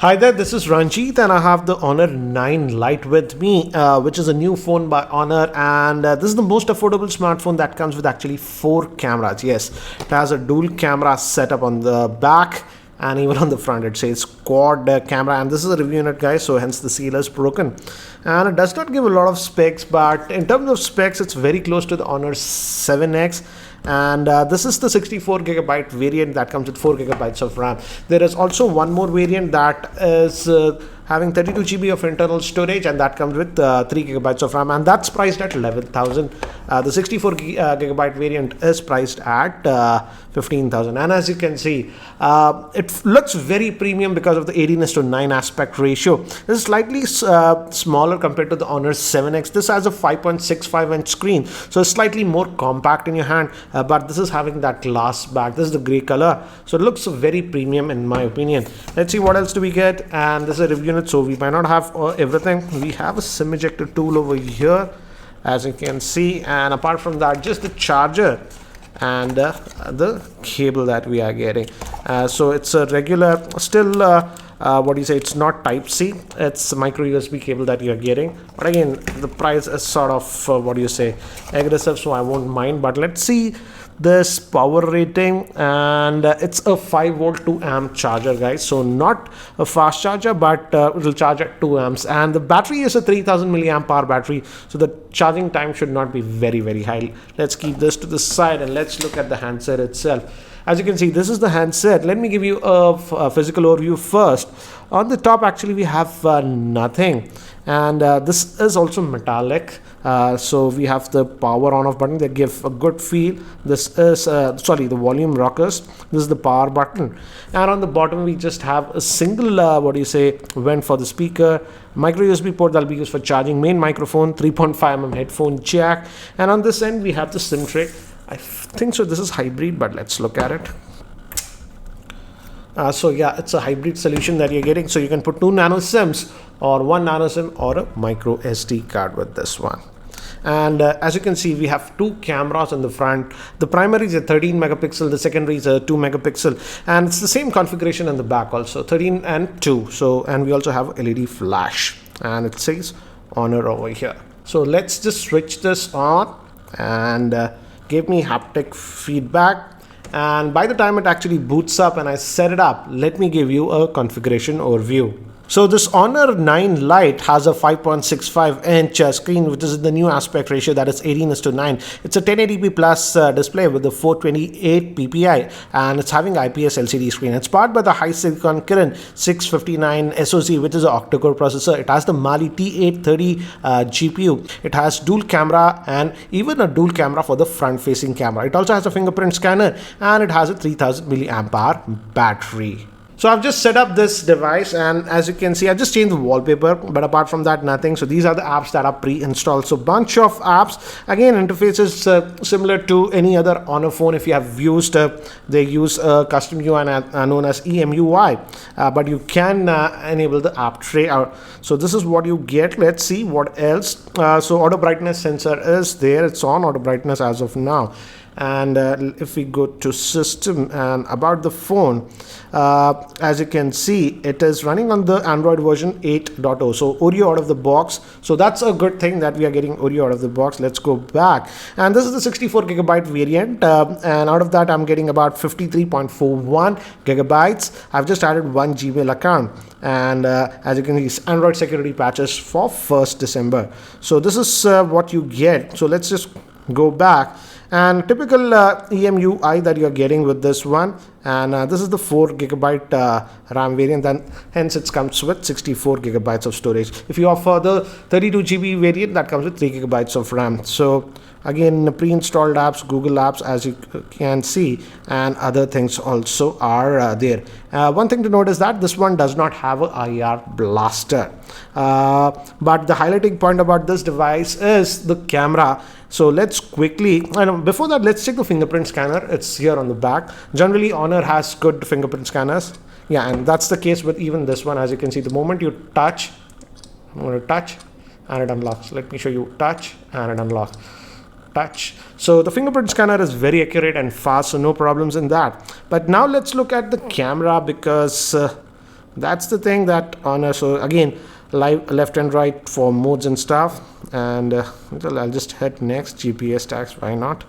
Hi there, this is Ranjit and I have the Honor 9 Lite with me, which is a new phone by Honor, and this is the most affordable smartphone that comes with actually 4 cameras. Yes, it has a dual camera setup on the back and even on the front it says quad camera, and this is a review unit, guys, so hence the seal is broken. And it does not give a lot of specs, but in terms of specs it's very close to the Honor 7X. And this is the 64 gigabyte variant that comes with 4 gigabytes of RAM. There is also one more variant that is having 32 GB of internal storage, and that comes with 3 gigabytes of RAM, and that's priced at 11,000. The 64 gigabyte variant is priced at 15,000, and as you can see, it looks very premium because of the 18:9 aspect ratio. This is slightly smaller compared to the Honor 7X. This has a 5.65 inch screen, so it's slightly more compact in your hand, but this is having that glass back. This is the gray color, so it looks very premium in my opinion. Let's see what else do we get, and this is a review unit, so we might not have everything. We have a SIM ejector tool over here, as you can see, and apart from that, just the charger and the cable that we are getting. So it's a regular, still what do you say, it's not type C, it's micro USB cable that you're getting, but again the price is sort of what do you say, aggressive, so I won't mind. But let's see this power rating, and it's a 5 volt 2 amp charger, guys, so not a fast charger, but it will charge at 2 amps, and the battery is a 3000 milliamp hour battery, so the charging time should not be very high. Let's keep this to the side and let's look at the handset itself. As you can see, this is the handset. Let me give you a physical overview first. On the top, actually, we have nothing, and this is also metallic. So we have the power on off button. They give a good feel. This is the volume rockers. This is the power button, and on the bottom we just have a single vent for the speaker, micro USB port that will be used for charging, main microphone, 3.5mm headphone jack, and on this end we have the SIM tray. I think so this is hybrid, but let's look at it. So yeah, it's a hybrid solution that you're getting, so you can put 2 nano SIMs or 1 nano SIM or a micro SD card with this one. And as you can see, we have 2 cameras on the front. The primary is a 13 megapixel, the secondary is a 2 megapixel, and it's the same configuration in the back also, 13 and 2. So, and we also have LED flash, and it says Honor over here. So let's just switch this on and give me haptic feedback. And by the time it actually boots up and I set it up, let me give you a configuration overview. So this Honor 9 Lite has a 5.65 inch screen, which is the new aspect ratio, that is 18:9. It's a 1080p plus display with the 428 ppi, and it's having IPS LCD screen. It's powered by the HiSilicon Kirin 659 SoC, which is an octa-core processor. It has the Mali T830 GPU. It has dual camera and even a dual camera for the front facing camera. It also has a fingerprint scanner, and it has a 3000 milliamp hour battery. So I've just set up this device, and as you can see, I've just changed the wallpaper, but apart from that, nothing. So these are the apps that are pre-installed. So bunch of apps. Again, interfaces similar to any other Honor phone. If you have used, they use a custom UI known as EMUI, but you can enable the app tray. So this is what you get. Let's see what else. So auto brightness sensor is there. It's on auto brightness as of now. And if we go to system and about the phone, as you can see, it is running on the Android version 8.0, so Oreo out of the box. So that's a good thing that we are getting Oreo out of the box. Let's go back, and this is the 64 gigabyte variant, and out of that I'm getting about 53.41 gigabytes. I've just added 1 Gmail account, and as you can see, Android security patches for 1st December. So this is what you get. So let's just go back, and typical EMUI that you're getting with this one, and this is the 4 gigabyte RAM variant, and hence it comes with 64 gigabytes of storage. If you offer the 32 GB variant, that comes with 3 gigabytes of RAM. So again, pre-installed apps, Google apps, as you can see, and other things also are there. One thing to note is that this one does not have a IR blaster, but the highlighting point about this device is the camera. So let's quickly, before that, let's check the fingerprint scanner. It's here on the back. Generally, Honor has good fingerprint scanners. Yeah, and that's the case with even this one. As you can see, the moment you touch, I'm going to touch and it unlocks. Let me show you, touch and it unlocks. Touch. So the fingerprint scanner is very accurate and fast, so no problems in that. But now let's look at the camera, because that's the thing that Honor. So again, left and right for modes and stuff. And I'll just hit next. GPS tags, why not?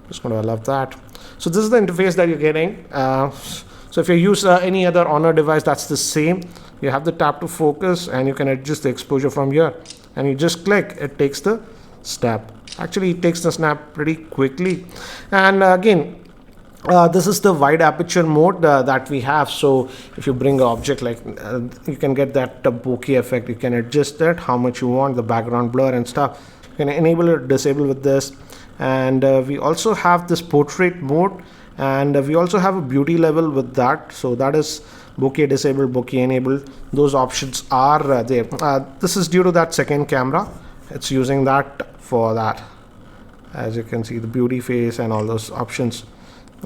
Just going to allow that. So this is the interface that you're getting. So if you use any other Honor device, that's the same. You have the tap to focus and you can adjust the exposure from here, and you just click, it takes the snap. Actually, it takes the snap pretty quickly. And again, this is the wide aperture mode that we have. So if you bring an object, like you can get that bokeh effect. You can adjust that how much you want, the background blur and stuff. You can enable or disable with this. And we also have this portrait mode, and we also have a beauty level with that. So that is bokeh disabled, bokeh enabled. Those options are there. This is due to that second camera. It's using that for that. As you can see, the beauty face and all those options.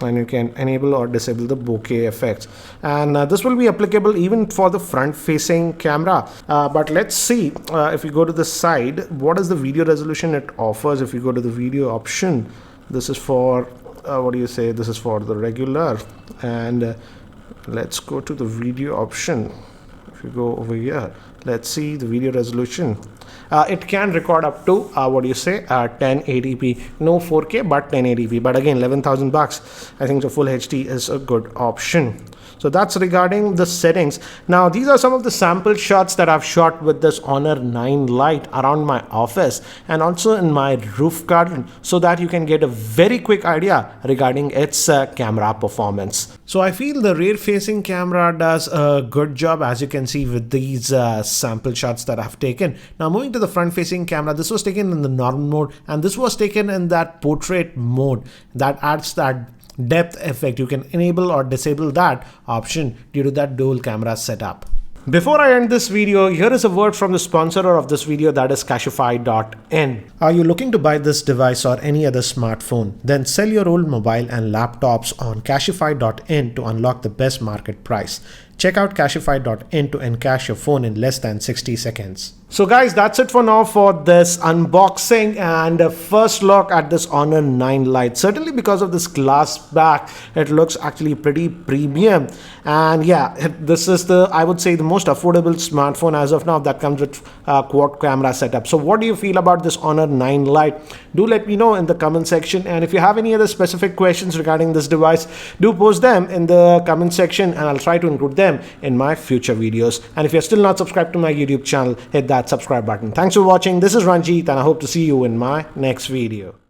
And you can enable or disable the bokeh effects. And this will be applicable even for the front facing camera. But let's see if we go to the side, what is the video resolution it offers. If you go to the video option, this is for what do you say, this is for the regular. And let's go to the video option. If you go over here, let's see the video resolution. It can record up to 1080p, no 4K, but 1080p. But again, 11,000 bucks. I think the full HD is a good option. So that's regarding the settings. Now, these are some of the sample shots that I've shot with this Honor 9 Lite around my office and also in my roof garden, so that you can get a very quick idea regarding its camera performance. So I feel the rear facing camera does a good job, as you can see with these sample shots that I've taken. Now moving to the front facing camera, this was taken in the normal mode and this was taken in that portrait mode that adds that depth effect. You can enable or disable that option due to that dual camera setup. Before I end this video, here is a word from the sponsor of this video, that is Cashify.in. Are you looking to buy this device or any other smartphone? Then sell your old mobile and laptops on Cashify.in to unlock the best market price. Check out Cashify.in to encash your phone in less than 60 seconds. So guys, that's it for now for this unboxing and a first look at this Honor 9 Lite. Certainly because of this glass back, it looks actually pretty premium. And yeah, this is I would say the most affordable smartphone as of now that comes with quad camera setup. So what do you feel about this Honor 9 Lite? Do let me know in the comment section. And if you have any other specific questions regarding this device, do post them in the comment section and I'll try to include them in my future videos. And if you're still not subscribed to my YouTube channel, hit that subscribe button. Thanks for watching. This is Ranjit and I hope to see you in my next video.